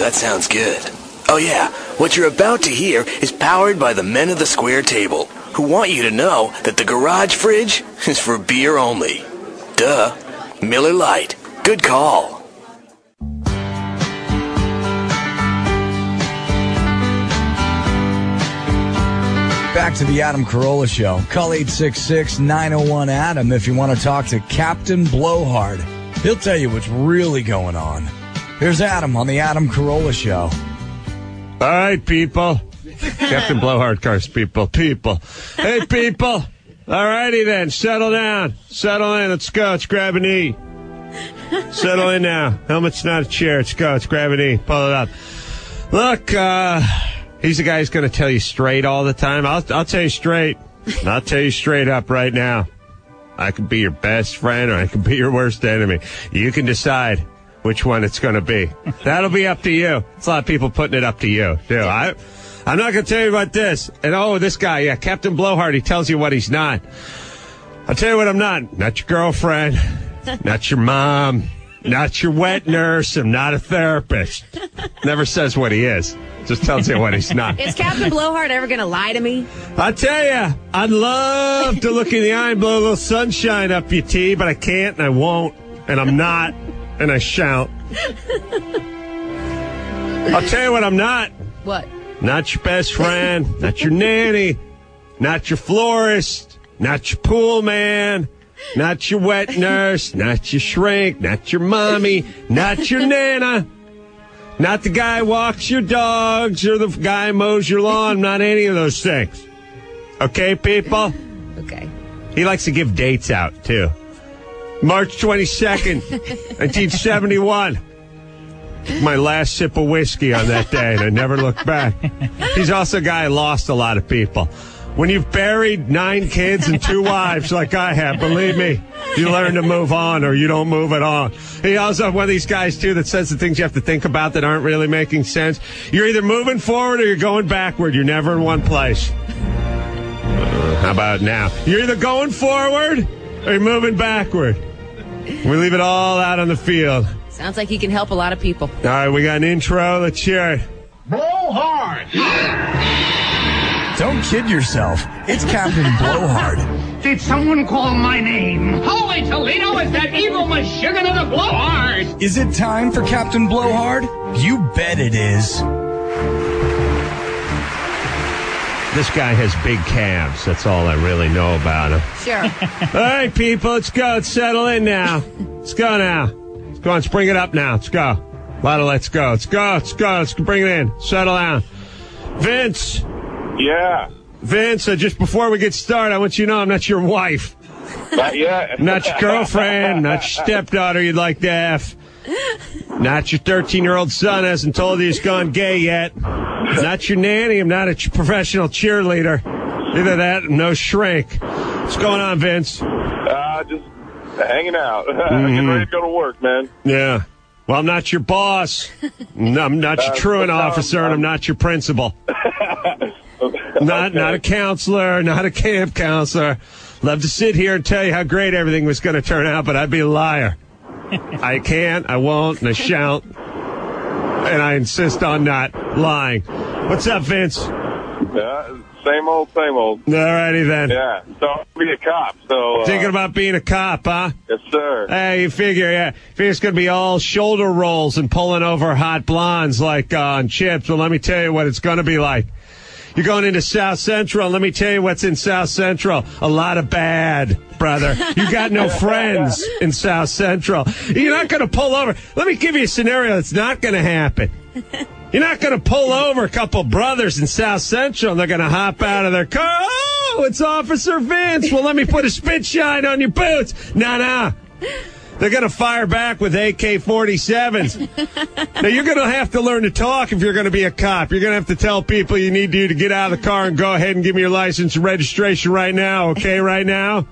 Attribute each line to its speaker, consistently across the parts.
Speaker 1: that sounds good. Oh yeah, what you're about to hear is powered by the men of the square table, who want you to know that the garage fridge is for beer only. Duh. Miller Lite. Good call.
Speaker 2: Back to the Adam Carolla Show. Call 866-901-ADAM if you want to talk to Captain Blowhard. He'll tell you what's really going on. Here's Adam on the Adam Carolla Show.
Speaker 3: All right, people. Captain Blowhard cars, people. Hey, people. All righty then. Settle down. Settle in. Let's go. Let's grab a knee. Settle in now. Helmet's not a chair. Let's go. Let's grab a knee. Pull it up. Look, he's the guy who's going to tell you straight all the time. I'll tell you straight. I'll tell you straight up right now. I could be your best friend or I could be your worst enemy. You can decide which one it's going to be. That'll be up to you. It's a lot of people putting it up to you, too. I'm not going to tell you about this. And, this guy, yeah, Captain Blowhard, he tells you what he's not. I'll tell you what I'm not. Not your girlfriend. Not your mom. Not your wet nurse. I'm not a therapist. Never says what he is. Just tells you what he's not.
Speaker 4: Is Captain Blowhard ever going to lie to me?
Speaker 3: I tell you, I'd love to look in the eye and blow a little sunshine up your tea, but I can't and I won't, and I'm not, and I shan't. I'll tell you what I'm not.
Speaker 4: What?
Speaker 3: Not your best friend, not your nanny, not your florist, not your pool man, not your wet nurse, not your shrink, not your mommy, not your nana. Not the guy who walks your dogs or the guy who mows your lawn. Not any of those things. Okay, people?
Speaker 4: Okay.
Speaker 3: He likes to give dates out, too. March 22nd, 1971. My last sip of whiskey on that day, and I never looked back. He's also a guy who lost a lot of people. When you've buried 9 kids and 2 wives like I have, believe me, you learn to move on or you don't move at all. He also one of these guys, too, that says the things you have to think about that aren't really making sense. You're either moving forward or you're going backward. You're never in one place. How about now? You're either going forward or you're moving backward. We leave it all out on the field.
Speaker 4: Sounds like he can help a lot of people.
Speaker 3: All right, we got an intro. Let's hear it.
Speaker 5: Blowhard!
Speaker 2: Don't kid yourself. It's Captain Blowhard.
Speaker 5: Did someone call my name? Holy Toledo, it's that evil Michigan of the Blowhard!
Speaker 2: Is it time for Captain Blowhard? You bet it is.
Speaker 3: This guy has big calves. That's all I really know about him.
Speaker 4: Sure.
Speaker 3: All right, people, let's go. Let's settle in now. Let's go now. Let's go on. Let's bring it up now. Let's go. A lot of let's go. Let's go. Let's go. Let's bring it in. Settle down. Vince.
Speaker 6: Yeah.
Speaker 3: Vince, just before we get started, I want you to know I'm not your wife.
Speaker 6: Not yet.
Speaker 3: I'm not your girlfriend. Not your stepdaughter you'd like to have. Not your 13-year-old son hasn't told you he's gone gay yet. Not your nanny. I'm not a professional cheerleader. Either that or no shrink. What's going on, Vince?
Speaker 6: Just hanging out. Getting ready to go to work, man.
Speaker 3: Yeah. Well, I'm not your boss. No, I'm not your truant officer, and I'm not your principal. Not a counselor, not a camp counselor. Love to sit here and tell you how great everything was going to turn out, but I'd be a liar. I can't, I won't, and I shan't. And I insist on not lying. What's up, Vince?
Speaker 6: Same old, same old.
Speaker 3: All righty then.
Speaker 6: Yeah, so I'll be a cop. So
Speaker 3: thinking about being a cop, huh?
Speaker 6: Yes, sir.
Speaker 3: Hey, you figure it's going to be all shoulder rolls and pulling over hot blondes like on Chips. Well, let me tell you what it's going to be like. You're going into South Central. Let me tell you what's in South Central. A lot of bad, brother. You got no friends in South Central. You're not going to pull over. Let me give you a scenario that's not going to happen. You're not going to pull over a couple brothers in South Central and they're going to hop out of their car. Oh, it's Officer Vince. Well, let me put a spit shine on your boots. No. They're going to fire back with AK-47s. Now, you're going to have to learn to talk if you're going to be a cop. You're going to have to tell people you need to get out of the car and go ahead and give me your license and registration right now, okay, right now?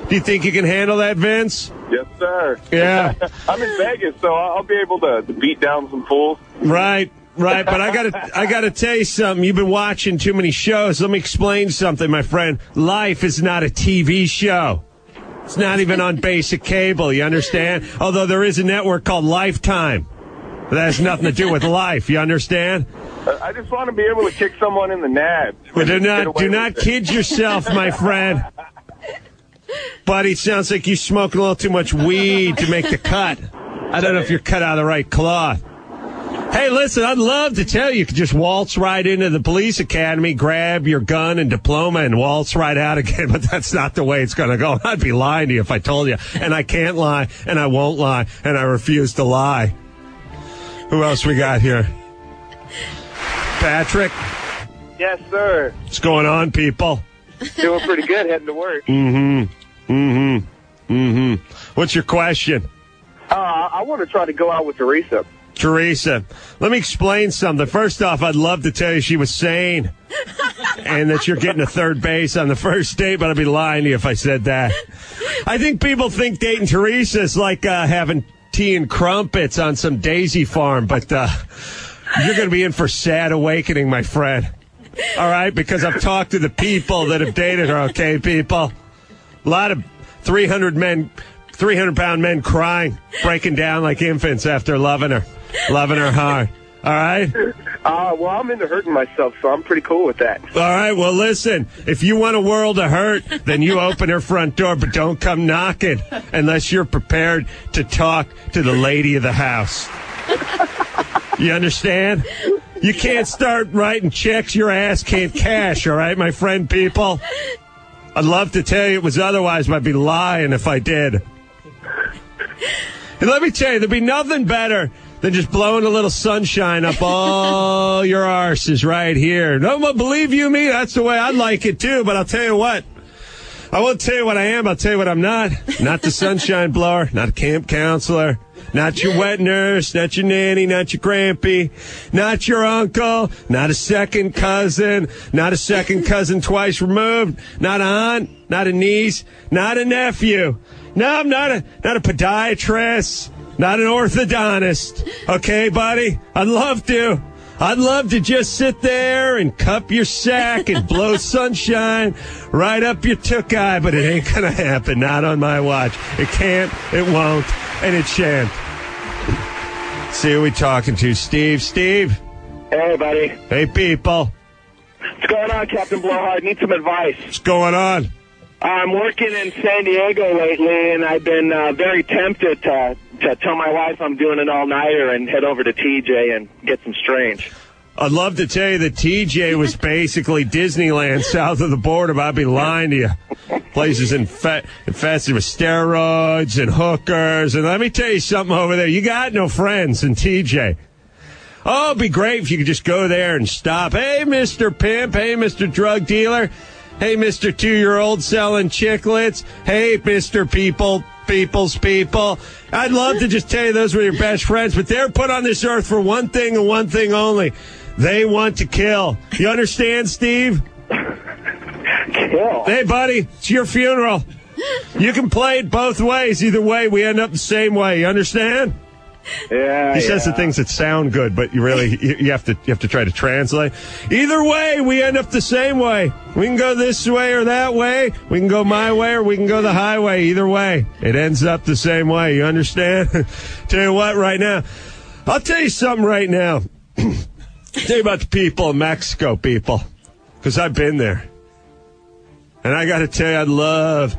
Speaker 3: Do you think you can handle that, Vince?
Speaker 6: Yes, sir.
Speaker 3: Yeah.
Speaker 6: I'm in Vegas, so I'll be able to beat down some fools.
Speaker 3: Right. But I gotta tell you something. You've been watching too many shows. Let me explain something, my friend. Life is not a TV show. It's not even on basic cable, you understand? Although there is a network called Lifetime. That has nothing to do with life. You understand?
Speaker 6: I just want to be able to kick someone in the nads.
Speaker 3: Well, do not kid yourself, my friend. Buddy, sounds like you smoking a little too much weed to make the cut. I don't know if you're cut out of the right cloth. Hey, listen, I'd love to tell you, you could just waltz right into the police academy, grab your gun and diploma, and waltz right out again, but that's not the way it's going to go. I'd be lying to you if I told you. And I can't lie, and I won't lie, and I refuse to lie. Who else we got here? Patrick?
Speaker 6: Yes, sir.
Speaker 3: What's going on, people?
Speaker 6: Doing pretty good, heading to work.
Speaker 3: What's your question?
Speaker 6: I want to try to go out with Teresa.
Speaker 3: Teresa, let me explain something. First off, I'd love to tell you she was sane and that you're getting a third base on the first date, but I'd be lying to you if I said that. I think people think dating Teresa is like having tea and crumpets on some daisy farm, but you're going to be in for sad awakening, my friend. All right? Because I've talked to the people that have dated her, okay, people? A lot of 300-pound men crying, breaking down like infants after loving her hard. All right?
Speaker 6: Well, I'm into hurting myself, so I'm pretty cool with that.
Speaker 3: All right, well, listen, if you want a world of hurt, then you open her front door, but don't come knocking unless you're prepared to talk to the lady of the house. You understand? You can't start writing checks your ass can't cash, all right, my friend, people? I'd love to tell you it was otherwise, but I'd be lying if I did. And let me tell you, there'd be nothing better than just blowing a little sunshine up all your arses right here. No one believe you me, that's the way I'd like it too, but I'll tell you what. I won't tell you what I am, I'll tell you what I'm not. Not the sunshine blower, not a camp counselor, not your wet nurse, not your nanny, not your grampy, not your uncle, not a second cousin twice removed, not an aunt, not a niece, not a nephew. No, I'm not a podiatrist, not an orthodontist. Okay, buddy? I'd love to just sit there and cup your sack and blow sunshine right up your took eye, but it ain't gonna happen. Not on my watch. It can't, it won't, and it shan't. See who we talking to. Steve.
Speaker 6: Hey, buddy.
Speaker 3: Hey, people.
Speaker 6: What's going on, Captain Blowhard? Need some advice.
Speaker 3: What's going on?
Speaker 6: I'm working in San Diego lately, and I've been very tempted to tell my wife I'm doing an all-nighter and head over to TJ and get some strange.
Speaker 3: I'd love to tell you that TJ was basically Disneyland south of the border, but I'd be lying to you. Places infested with steroids and hookers. And let me tell you something over there. You got no friends in TJ. Oh, it'd be great if you could just go there and stop. Hey, Mr. Pimp. Hey, Mr. Drug Dealer. Hey, Mr. 2-year-old selling chiclets. Hey, Mr. People's people. I'd love to just tell you those were your best friends, but they're put on this earth for one thing and one thing only. They want to kill. You understand, Steve?
Speaker 6: Kill?
Speaker 3: Hey, buddy, it's your funeral. You can play it both ways. Either way, we end up the same way. You understand?
Speaker 6: Yeah.
Speaker 3: He says the things that sound good, but you have to try to translate. Either way, we end up the same way. We can go this way or that way. We can go my way or we can go the highway. Either way, it ends up the same way. You understand? Tell you what, right now, I'll tell you something right now. Tell you about the people in Mexico, people, because I've been there, and I got to tell you, I'd love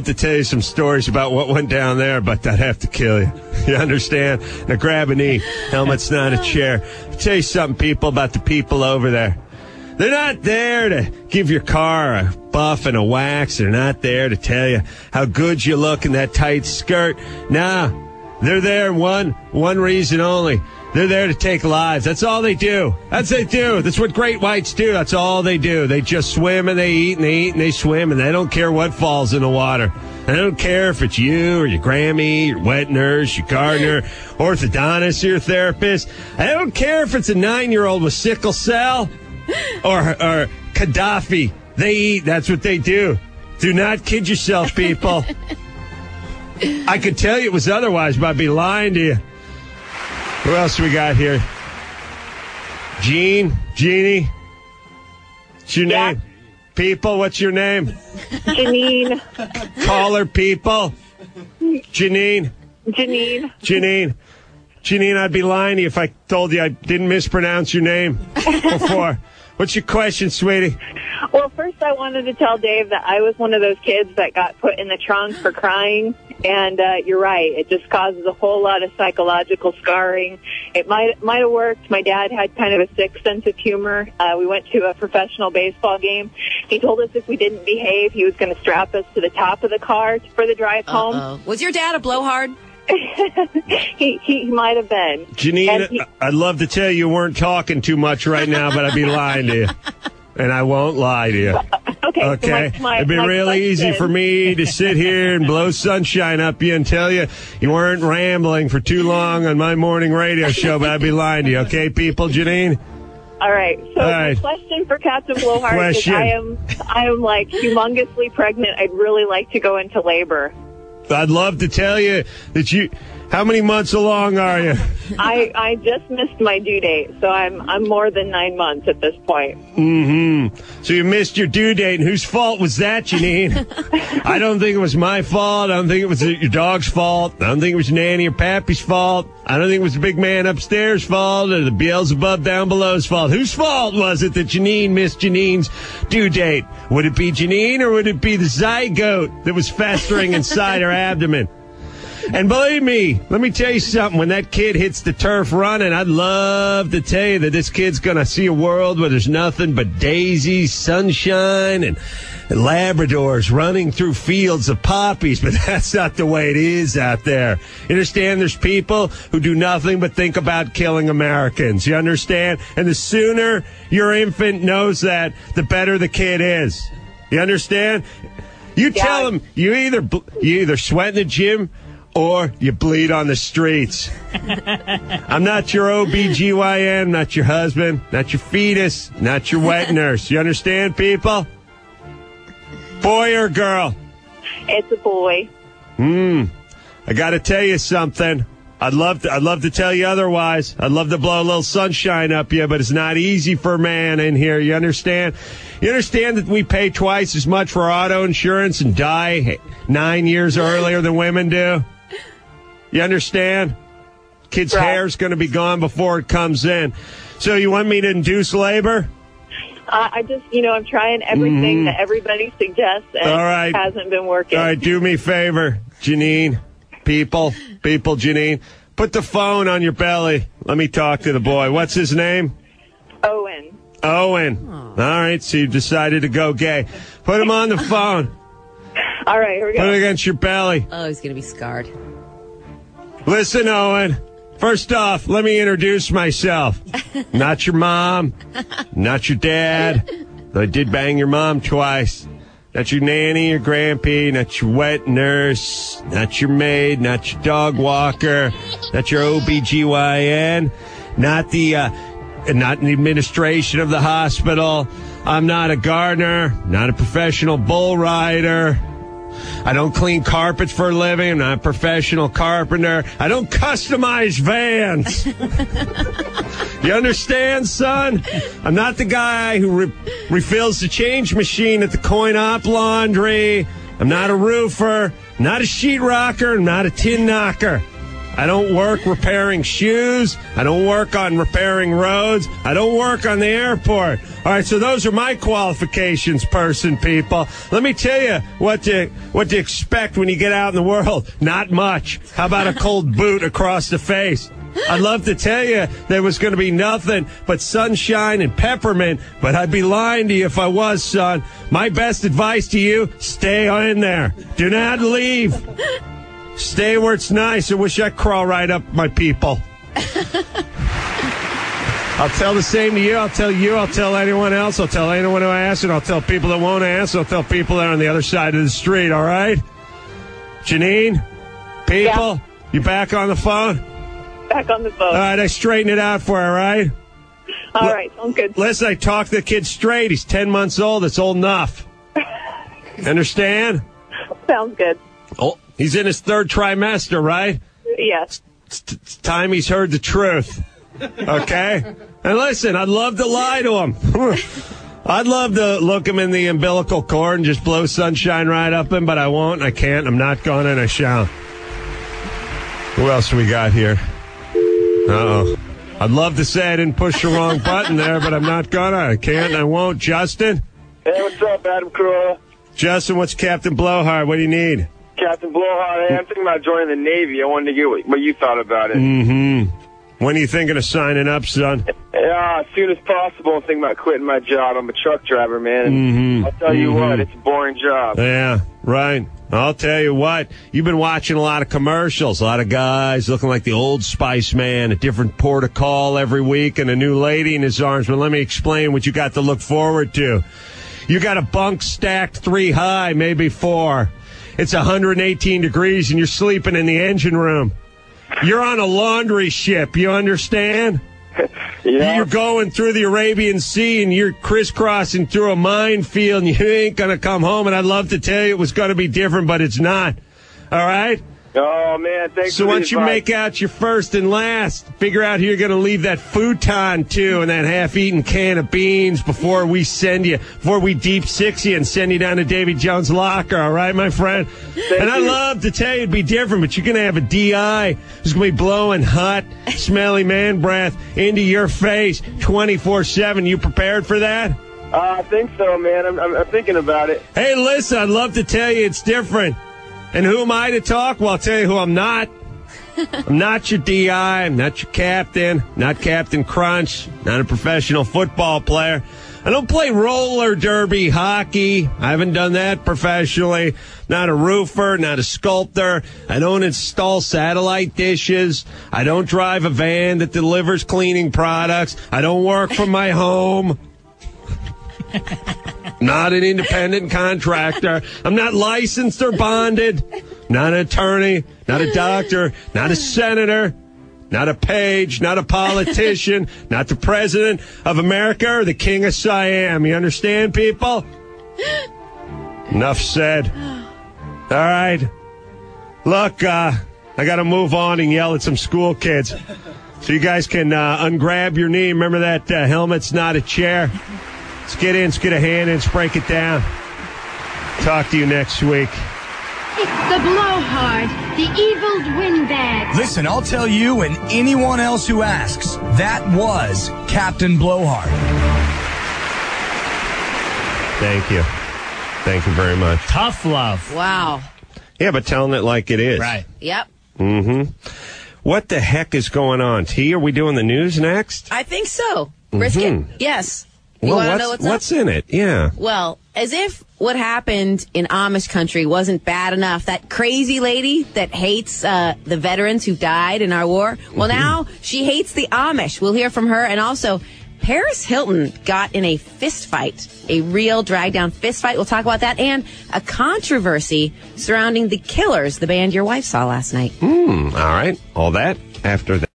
Speaker 3: to tell you some stories about what went down there, but I'd have to kill you. You understand? Now grab a knee. Helmet's not a chair. I'll tell you something, people, about the people over there. They're not there to give your car a buff and a wax. They're not there to tell you how good you look in that tight skirt. Nah, they're there one reason only. They're there to take lives. That's all they do. That's what great whites do. That's all they do. They just swim and they eat and they eat and they swim, and they don't care what falls in the water. They don't care if it's you or your Grammy, your wet nurse, your gardener, orthodontist, your therapist. I don't care if it's a 9-year-old with sickle cell or Gaddafi. They eat. That's what they do. Do not kid yourself, people. I could tell you it was otherwise, but I'd be lying to you. Who else we got here? Jeannie? What's your name? People, what's your name?
Speaker 7: Janine.
Speaker 3: Caller, people. Janine. Janine, I'd be lying to you if I told you I didn't mispronounce your name before. What's your question, sweetie?
Speaker 7: Well, first I wanted to tell Dave that I was one of those kids that got put in the trunk for crying. And you're right. It just causes a whole lot of psychological scarring. It might have worked. My dad had kind of a sick sense of humor. We went to a professional baseball game. He told us if we didn't behave, he was going to strap us to the top of the car for the drive home.
Speaker 4: Was your dad a blowhard?
Speaker 7: He might have been.
Speaker 3: Janine, I'd love to tell you weren't talking too much right now, but I'd be lying to you. And I won't lie to you.
Speaker 7: Okay. So
Speaker 3: It'd be really easy for me to sit here and blow sunshine up you and tell you weren't rambling for too long on my morning radio show, but I'd be lying to you. Okay, people, Janine?
Speaker 7: All right. So my question for Captain Blowhard is I am like humongously pregnant. I'd really like to go into labor.
Speaker 3: I'd love to tell you that how many months along are you?
Speaker 7: I just missed my due date, so I'm more than 9 months at this point.
Speaker 3: Mm-hmm. So you missed your due date, and whose fault was that, Janine? I don't think it was my fault. I don't think it was your dog's fault. I don't think it was Nanny or Pappy's fault. I don't think it was the big man upstairs' fault or the Beelzebub down below's fault. Whose fault was it that Janine missed Janine's due date? Would it be Janine or would it be the zygote that was festering inside her abdomen? And believe me, let me tell you something. When that kid hits the turf running, I'd love to tell you that this kid's going to see a world where there's nothing but daisies, sunshine, and Labradors running through fields of poppies. But that's not the way it is out there. You understand? There's people who do nothing but think about killing Americans. You understand? And the sooner your infant knows that, the better the kid is. You understand? You tell him you either sweat in the gym or you bleed on the streets. I'm not your OBGYN, not your husband, not your fetus, not your wet nurse. You understand, people? Boy or girl?
Speaker 7: It's a boy.
Speaker 3: I got to tell you something. I'd love to tell you otherwise. I'd love to blow a little sunshine up you, but it's not easy for a man in here. You understand? You understand that we pay twice as much for auto insurance and die 9 years earlier than women do? You understand? Kid's hair's going to be gone before it comes in. So you want me to induce labor?
Speaker 7: I just, I'm trying everything that everybody suggests, and it hasn't been working.
Speaker 3: All right, do me a favor, Janine. People, Janine. Put the phone on your belly. Let me talk to the boy. What's his name?
Speaker 7: Owen.
Speaker 3: All right, so you decided to go gay. Put him on the phone.
Speaker 7: All right, here we go.
Speaker 3: Put it against your belly.
Speaker 4: Oh, he's going to be scarred.
Speaker 3: Listen, Owen. First off, let me introduce myself. Not your mom. Not your dad. I did bang your mom twice. Not your nanny or grampy. Not your wet nurse. Not your maid. Not your dog walker. Not your OBGYN. Not the administration of the hospital. I'm not a gardener. Not a professional bull rider. I don't clean carpets for a living. I'm not a professional carpenter. I don't customize vans. You understand, son? I'm not the guy who refills the change machine at the coin-op laundry. I'm not a roofer. I'm not a sheetrocker. I'm not a tin knocker. I don't work repairing shoes. I don't work on repairing roads. I don't work on the airport. All right, so those are my qualifications, people. Let me tell you what to expect when you get out in the world. Not much. How about a cold boot across the face? I'd love to tell you there was going to be nothing but sunshine and peppermint, but I'd be lying to you if I was, son. My best advice to you, stay in there. Do not leave. Stay where it's nice. I wish I'd crawl right up my people. I'll tell the same to you. I'll tell you. I'll tell anyone else. I'll tell anyone who asks, and I'll tell people that won't ask. I'll tell people that are on the other side of the street, all right? Janine? People? You back on the phone?
Speaker 7: Back on the phone.
Speaker 3: All right, I straightened it out for you, all right?
Speaker 7: All right, sounds good.
Speaker 3: Listen, I talked the kid straight. He's 10 months old. It's old enough. Understand?
Speaker 7: Sounds good.
Speaker 3: Oh, he's in his third trimester, right?
Speaker 7: Yes.
Speaker 3: It's time he's heard the truth. Okay? And listen, I'd love to lie to him. I'd love to look him in the umbilical cord and just blow sunshine right up him, but I won't, I can't, I'm not going, and I shall. Who else we got here? Uh-oh. I'd love to say I didn't push the wrong button there, but I'm not gonna. I can't and I won't. Justin?
Speaker 6: Hey, what's up, Adam Carolla?
Speaker 3: Justin, what's Captain Blowhard? What do you need?
Speaker 6: Captain Blowhard, hey, I'm thinking about joining the Navy. I wanted to get what you thought about it.
Speaker 3: When are you thinking of signing up, son?
Speaker 6: Yeah, as soon as possible. I'm thinking about quitting my job. I'm a truck driver, man. And I'll tell you what, it's a boring job.
Speaker 3: Yeah, right. I'll tell you what, you've been watching a lot of commercials, a lot of guys looking like the Old Spice man, a different port of call every week, and a new lady in his arms. But let me explain what you got to look forward to. You got a bunk stacked 3 high, maybe 4. It's 118 degrees, and you're sleeping in the engine room. You're on a laundry ship, you understand?
Speaker 6: Yeah.
Speaker 3: You're going through the Arabian Sea and you're crisscrossing through a minefield and you ain't going to come home. And I'd love to tell you it was going to be different, but it's not. All right?
Speaker 6: Oh, man, thanks
Speaker 3: So
Speaker 6: for the
Speaker 3: once you
Speaker 6: advice.
Speaker 3: make out your first and last, figure out who you're going to leave that futon to and that half-eaten can of beans before we deep six you and send you down to Davy Jones' locker. All right, my friend?
Speaker 6: Thank
Speaker 3: I'd
Speaker 6: you.
Speaker 3: love to tell you it'd be different, but you're going to have a DI who's going to be blowing hot, smelly man breath into your face 24/7. You prepared for that?
Speaker 6: I think so, man. I'm thinking about it.
Speaker 3: Hey, listen, I'd love to tell you it's different. And who am I to talk? Well, I'll tell you who I'm not. I'm not your DI. I'm not your captain. Not Captain Crunch. Not a professional football player. I don't play roller derby hockey. I haven't done that professionally. Not a roofer. Not a sculptor. I don't install satellite dishes. I don't drive a van that delivers cleaning products. I don't work from my home. Not an independent contractor. I'm not licensed or bonded. Not an attorney. Not a doctor. Not a senator. Not a page. Not a politician. Not the president of America or the king of Siam. You understand, people? Enough said. All right. Look, I got to move on and yell at some school kids. So you guys can ungrab your knee. Remember that helmet's not a chair. Let's get in, let's get a hand in, let's break it down. Talk to you next week.
Speaker 8: It's the Blowhard, the evil windbag.
Speaker 2: Listen, I'll tell you and anyone else who asks, that was Captain Blowhard.
Speaker 3: Thank you. Thank you very much.
Speaker 9: Tough love.
Speaker 4: Wow.
Speaker 3: Yeah, but telling it like it is.
Speaker 9: Right.
Speaker 4: Yep.
Speaker 3: What the heck is going on? T, are we doing the news next?
Speaker 4: I think so. Brisket? Yes. You want to know
Speaker 3: what's in it? Yeah.
Speaker 4: Well, as if what happened in Amish country wasn't bad enough, that crazy lady that hates the veterans who died in our war, well, now she hates the Amish. We'll hear from her. And also, Paris Hilton got in a fist fight, a real drag-down fist fight. We'll talk about that. And a controversy surrounding the Killers, the band your wife saw last night.
Speaker 3: All right. All that after that.